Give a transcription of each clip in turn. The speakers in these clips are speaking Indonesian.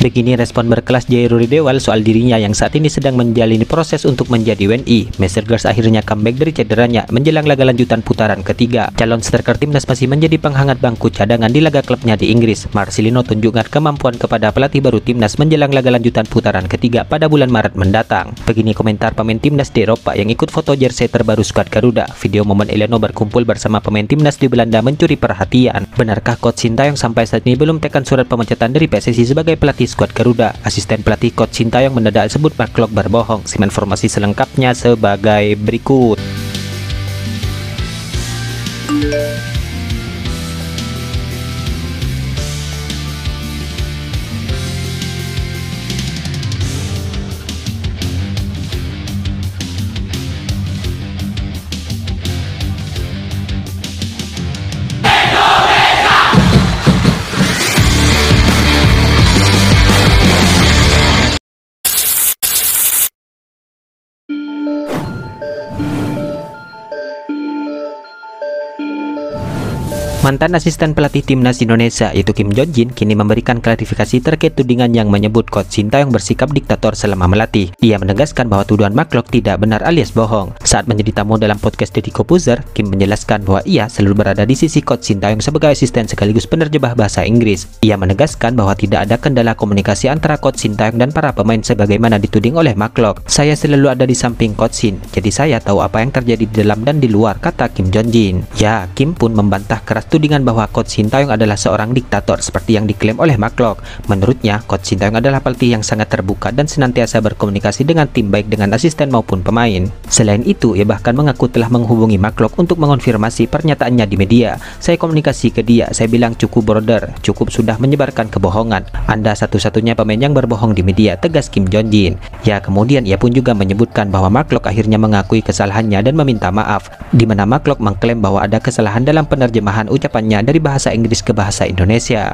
Begini respon berkelas Jairo Ridewal soal dirinya yang saat ini sedang menjalani proses untuk menjadi WNI. Mesir Girls akhirnya comeback dari cederanya menjelang laga lanjutan putaran ketiga. Calon striker timnas masih menjadi penghangat bangku cadangan di laga klubnya di Inggris. Marcelino tunjukkan kemampuan kepada pelatih baru timnas menjelang laga lanjutan putaran ketiga pada bulan Maret mendatang. Begini komentar pemain timnas di Eropa yang ikut foto jersey terbaru skuad Garuda. Video momen Eleno berkumpul bersama pemain timnas di Belanda mencuri perhatian. Benarkah Coach Sintayong sampai saat ini belum tekan surat pemecatan dari PSSI sebagai pelatih skuad Garuda? Asisten pelatih Coach Sintayong mendadak sebut Mark Klok berbohong. Simak informasi selengkapnya sebagai berikut. Mantan asisten pelatih timnas Indonesia yaitu Kim Jong-jin kini memberikan klarifikasi terkait tudingan yang menyebut Coach Sintayong bersikap diktator selama melatih. Ia menegaskan bahwa tuduhan Mark Klok tidak benar alias bohong. Saat menjadi tamu dalam podcast Deddy Corbuzier, Kim menjelaskan bahwa ia selalu berada di sisi Coach Sintayong sebagai asisten sekaligus penerjemah bahasa Inggris. Ia menegaskan bahwa tidak ada kendala komunikasi antara Coach Sintayong dan para pemain sebagaimana dituding oleh Mark Klok. Saya selalu ada di samping Coach Sin, jadi saya tahu apa yang terjadi di dalam dan di luar, kata Kim Jong-jin. Ya, Kim pun membantah keras tudingan bahwa Coach Sintayong adalah seorang diktator seperti yang diklaim oleh Mark Klok. Menurutnya, Coach Sintayong adalah pelatih yang sangat terbuka dan senantiasa berkomunikasi dengan tim baik dengan asisten maupun pemain. Selain itu, ia bahkan mengaku telah menghubungi Mark Klok untuk mengonfirmasi pernyataannya di media. Saya komunikasi ke dia, saya bilang cukup brother, cukup sudah menyebarkan kebohongan. Anda satu-satunya pemain yang berbohong di media, tegas Kim Jong-jin. Ya, kemudian ia pun juga menyebutkan bahwa Mark Klok akhirnya mengakui kesalahannya dan meminta maaf, di mana Mark Klok mengklaim bahwa ada kesalahan dalam penerjemahan ucapannya dari bahasa Inggris ke bahasa Indonesia.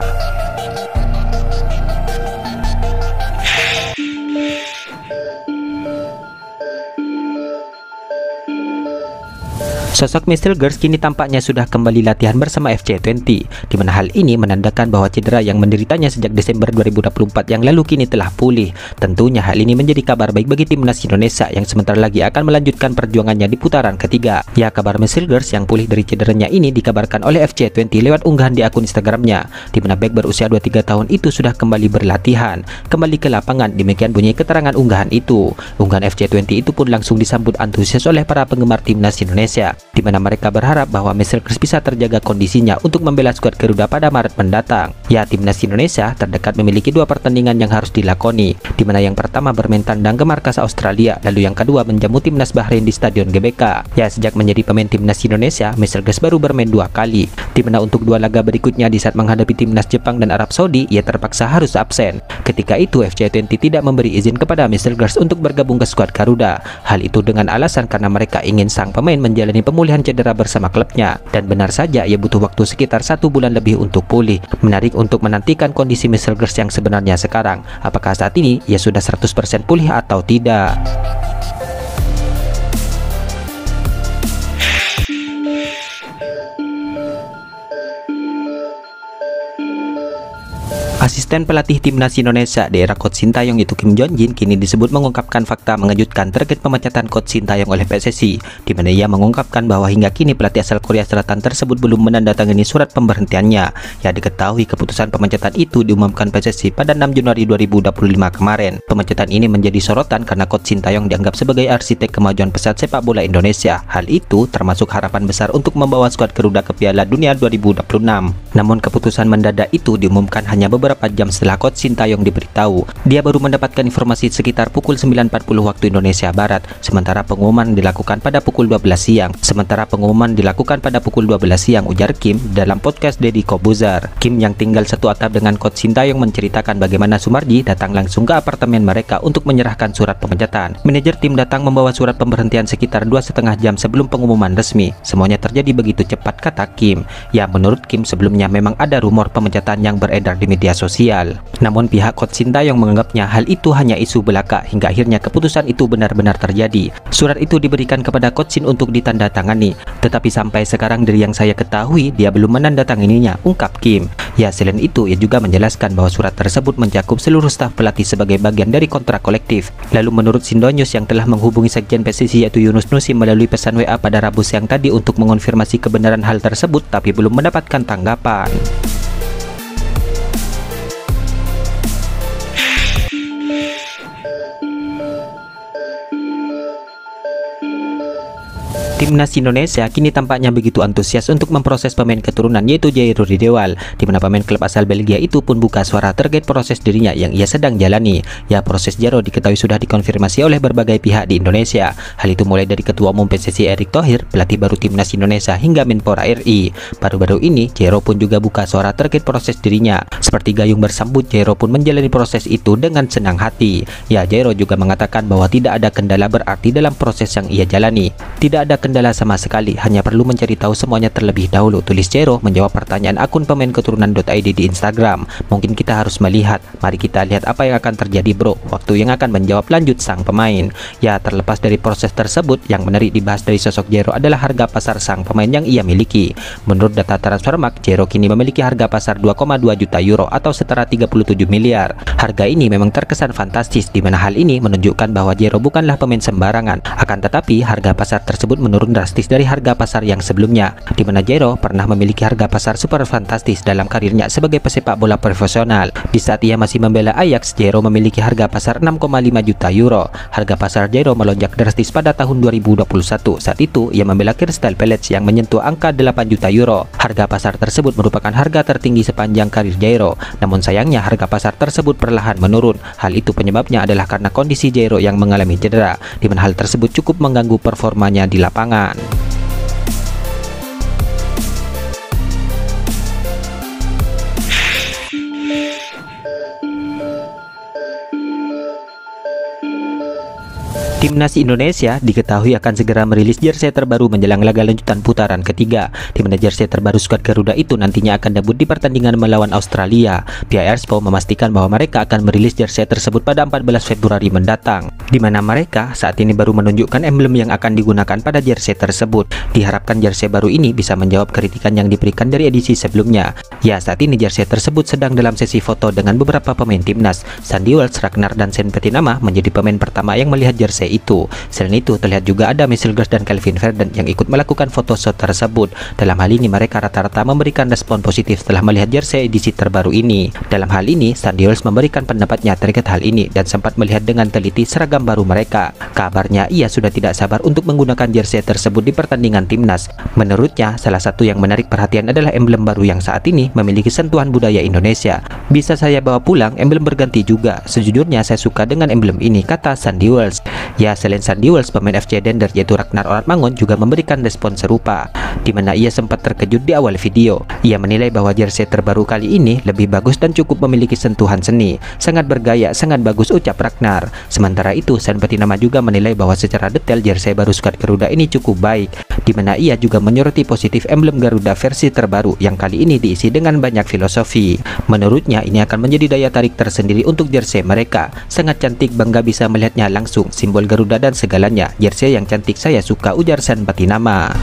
Sosok Mesir Girls kini tampaknya sudah kembali latihan bersama FC20, di mana hal ini menandakan bahwa cedera yang menderitanya sejak Desember 2024 yang lalu kini telah pulih. Tentunya hal ini menjadi kabar baik bagi timnas Indonesia yang sebentar lagi akan melanjutkan perjuangannya di putaran ketiga. Ya, kabar Mesir Girls yang pulih dari cederanya ini dikabarkan oleh FC20 lewat unggahan di akun Instagramnya, di mana bek berusia 23 tahun itu sudah kembali berlatihan, kembali ke lapangan. Demikian bunyi keterangan unggahan itu. Unggahan FC20 itu pun langsung disambut antusias oleh para penggemar timnas Indonesia, di mana mereka berharap bahwa Mesir Girls bisa terjaga kondisinya untuk membela skuad Garuda pada Maret mendatang. Ya, timnas Indonesia terdekat memiliki dua pertandingan yang harus dilakoni, di mana yang pertama bermain tandang ke markas Australia, lalu yang kedua menjamu timnas Bahrain di Stadion GBK. Ya, sejak menjadi pemain timnas Indonesia, Mesir Girls baru bermain 2 kali, di mana untuk 2 laga berikutnya di saat menghadapi timnas Jepang dan Arab Saudi, ia terpaksa harus absen. Ketika itu FC20 tidak memberi izin kepada Mesir Girls untuk bergabung ke skuad Garuda. Hal itu dengan alasan karena mereka ingin sang pemain menjalani pemulihan cedera bersama klubnya, dan benar saja ia butuh waktu sekitar 1 bulan lebih untuk pulih. Menarik untuk menantikan kondisi Mesir Girls yang sebenarnya sekarang, apakah saat ini ia sudah 100% pulih atau tidak. Asisten pelatih timnas Indonesia di era Coach Sintayong itu Kim Jong-jin kini disebut mengungkapkan fakta mengejutkan terkait pemecatan Coach Sintayong oleh PSSI, di mana ia mengungkapkan bahwa hingga kini pelatih asal Korea Selatan tersebut belum menandatangani surat pemberhentiannya. Ya, diketahui keputusan pemecatan itu diumumkan PSSI pada 6 Januari 2025 kemarin. Pemecatan ini menjadi sorotan karena Coach Sintayong dianggap sebagai arsitek kemajuan pesat sepak bola Indonesia. Hal itu termasuk harapan besar untuk membawa skuad Garuda ke Piala Dunia 2026. Namun keputusan mendadak itu diumumkan hanya beberapa jam setelah Coach Sintayong diberitahu. Dia baru mendapatkan informasi sekitar pukul 9.40 waktu Indonesia Barat, sementara pengumuman dilakukan pada pukul 12 siang. Ujar Kim dalam podcast Deddy Corbuzier. Kim yang tinggal satu atap dengan Coach Sintayong menceritakan bagaimana Sumarji datang langsung ke apartemen mereka untuk menyerahkan surat pemecatan. Manajer tim datang membawa surat pemberhentian sekitar 2,5 jam sebelum pengumuman resmi. Semuanya terjadi begitu cepat, kata Kim. Ya, menurut Kim sebelumnya memang ada rumor pemecatan yang beredar di media sosial sosial. Namun pihak Coach Sintayong menganggapnya hal itu hanya isu belaka hingga akhirnya keputusan itu benar-benar terjadi. Surat itu diberikan kepada Coach Sin untuk ditandatangani, tetapi sampai sekarang dari yang saya ketahui dia belum menandatanganinya, ungkap Kim. Ya, selain itu ia juga menjelaskan bahwa surat tersebut mencakup seluruh staf pelatih sebagai bagian dari kontrak kolektif. Lalu menurut Sindonews yang telah menghubungi sekjen PSSI yaitu Yunus Nusi melalui pesan WA pada Rabu siang tadi untuk mengonfirmasi kebenaran hal tersebut, tapi belum mendapatkan tanggapan. Timnas Indonesia kini tampaknya begitu antusias untuk memproses pemain keturunan yaitu Jairo Ridewal, di mana pemain klub asal Belgia itu pun buka suara terkait proses dirinya yang ia sedang jalani. Ya, proses Jairo diketahui sudah dikonfirmasi oleh berbagai pihak di Indonesia. Hal itu mulai dari Ketua Umum PSSI Erick Thohir, pelatih baru Timnas Indonesia hingga Menpora RI. Baru-baru ini Jairo pun juga buka suara terkait proses dirinya. Seperti gayung bersambut, Jairo pun menjalani proses itu dengan senang hati. Ya, Jairo juga mengatakan bahwa tidak ada kendala berarti dalam proses yang ia jalani. Tidak ada kendala sama sekali, hanya perlu mencari tahu semuanya terlebih dahulu, tulis Jairo menjawab pertanyaan akun pemain keturunan.id di Instagram. Mungkin kita harus melihat, mari kita lihat apa yang akan terjadi bro, waktu yang akan menjawab, lanjut sang pemain. Ya, terlepas dari proses tersebut, yang menarik dibahas dari sosok Jairo adalah harga pasar sang pemain yang ia miliki. Menurut data Transfermarkt, Jairo kini memiliki harga pasar 2,2 juta euro atau setara 37 miliar. Harga ini memang terkesan fantastis, di mana hal ini menunjukkan bahwa Jairo bukanlah pemain sembarangan. Akan tetapi harga pasar tersebut menurun drastis dari harga pasar yang sebelumnya, di mana Jairo pernah memiliki harga pasar super fantastis dalam karirnya sebagai pesepak bola profesional. Di saat ia masih membela Ajax, Jairo memiliki harga pasar 6,5 juta euro. Harga pasar Jairo melonjak drastis pada tahun 2021. Saat itu ia membela Crystal Palace yang menyentuh angka 8 juta euro. Harga pasar tersebut merupakan harga tertinggi sepanjang karir Jairo. Namun sayangnya harga pasar tersebut perlahan menurun. Hal itu penyebabnya adalah karena kondisi Jairo yang mengalami cedera, di mana hal tersebut cukup mengganggu performanya di lapangan. Timnas Indonesia diketahui akan segera merilis jersey terbaru menjelang laga lanjutan putaran ketiga, di mana jersey terbaru skuad Garuda itu nantinya akan debut di pertandingan melawan Australia. Pihak Erspo memastikan bahwa mereka akan merilis jersey tersebut pada 14 Februari mendatang, di mana mereka saat ini baru menunjukkan emblem yang akan digunakan pada jersey tersebut. Diharapkan jersey baru ini bisa menjawab kritikan yang diberikan dari edisi sebelumnya. Ya, saat ini jersey tersebut sedang dalam sesi foto dengan beberapa pemain timnas. Sandy Wells, Ragnar, dan Sen Petinama menjadi pemain pertama yang melihat jersey itu. Selain itu, terlihat juga ada Michel Gers dan Calvin Verdant yang ikut melakukan photoshoot tersebut. Dalam hal ini, mereka rata-rata memberikan respon positif setelah melihat jersey edisi terbaru ini. Dalam hal ini, Sandy Wells memberikan pendapatnya terkait hal ini dan sempat melihat dengan teliti seragam baru mereka. Kabarnya, ia sudah tidak sabar untuk menggunakan jersey tersebut di pertandingan timnas. Menurutnya, salah satu yang menarik perhatian adalah emblem baru yang saat ini memiliki sentuhan budaya Indonesia. Bisa saya bawa pulang, emblem berganti juga. Sejujurnya, saya suka dengan emblem ini, kata Sandy Wells. Ya, selain Sandy Wells, pemain FC Dender yaitu Ragnar Oratmangun juga memberikan respon serupa, di mana ia sempat terkejut di awal video. Ia menilai bahwa jersey terbaru kali ini lebih bagus dan cukup memiliki sentuhan seni. Sangat bergaya, sangat bagus, ucap Ragnar. Sementara itu, Sen Petinama juga menilai bahwa secara detail jersey baru skuad Garuda ini cukup baik, di mana ia juga menyoroti positif emblem Garuda versi terbaru yang kali ini diisi dengan banyak filosofi. Menurutnya, ini akan menjadi daya tarik tersendiri untuk jersey mereka. Sangat cantik, bangga bisa melihatnya langsung, simbol Garuda dan segalanya. Jersey yang cantik, saya suka, ujar Sen Petinama.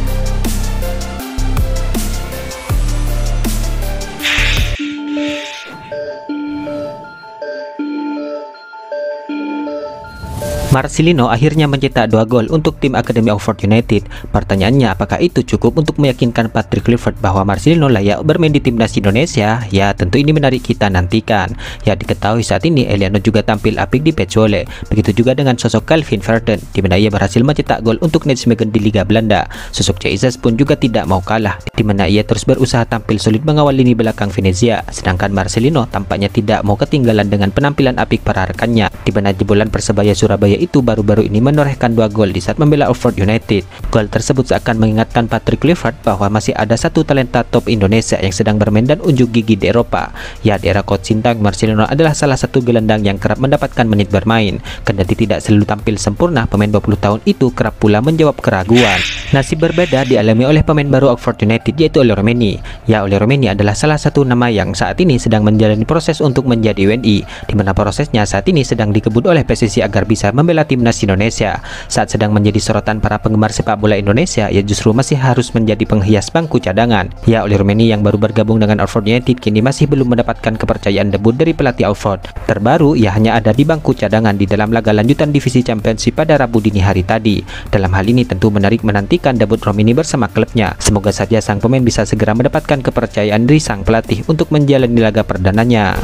Marcelino akhirnya mencetak 2 gol untuk tim Akademi Oxford United. Pertanyaannya, apakah itu cukup untuk meyakinkan Patrick Kluivert bahwa Marcelino layak bermain di timnas Indonesia? Ya, tentu ini menarik kita nantikan. Ya, diketahui saat ini Eliano juga tampil apik di Petzoleh. Begitu juga dengan sosok Calvin Verdant, di mana ia berhasil mencetak gol untuk Nijmegen di Liga Belanda. Sosok Jesus pun juga tidak mau kalah, di mana ia terus berusaha tampil solid mengawal lini belakang Venezia. Sedangkan Marcelino tampaknya tidak mau ketinggalan dengan penampilan apik para rekannya, di mana jebolan Persebaya Surabaya itu baru-baru ini menorehkan 2 gol di saat membela Oxford United. Gol tersebut seakan mengingatkan Patrick Kluivert bahwa masih ada satu talenta top Indonesia yang sedang bermain dan unjuk gigi di Eropa. Ya, di era coach Sintayong, Marcelino adalah salah satu gelandang yang kerap mendapatkan menit bermain. Kendati tidak selalu tampil sempurna, pemain 20 tahun itu kerap pula menjawab keraguan. Nasib berbeda dialami oleh pemain baru Oxford United, yaitu Oleh Romeni. Ya, Oleh Romeni adalah salah satu nama yang saat ini sedang menjalani proses untuk menjadi WNI, di mana prosesnya saat ini sedang dikebut oleh PSSI agar bisa membela timnas Indonesia. Saat sedang menjadi sorotan para penggemar sepak bola Indonesia, ia justru masih harus menjadi penghias bangku cadangan. Ya, Oleh Romeni yang baru bergabung dengan Oxford United kini masih belum mendapatkan kepercayaan debut dari pelatih Oxford. Terbaru, ia hanya ada di bangku cadangan di dalam laga lanjutan divisi Championship pada Rabu dini hari tadi. Dalam hal ini tentu menarik menantikan debut Romeni bersama klubnya. Semoga saja sang pemain bisa segera mendapatkan kepercayaan dari sang pelatih untuk menjalani laga perdananya.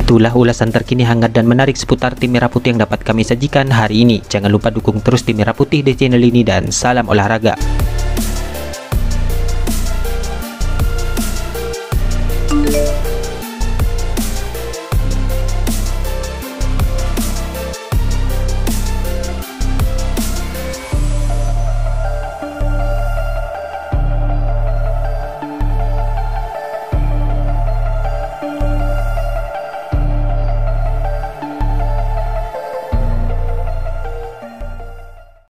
Itulah ulasan terkini hangat dan menarik seputar tim Merah Putih yang dapat kami sajikan hari ini. Jangan lupa dukung terus tim Merah Putih di channel ini dan salam olahraga.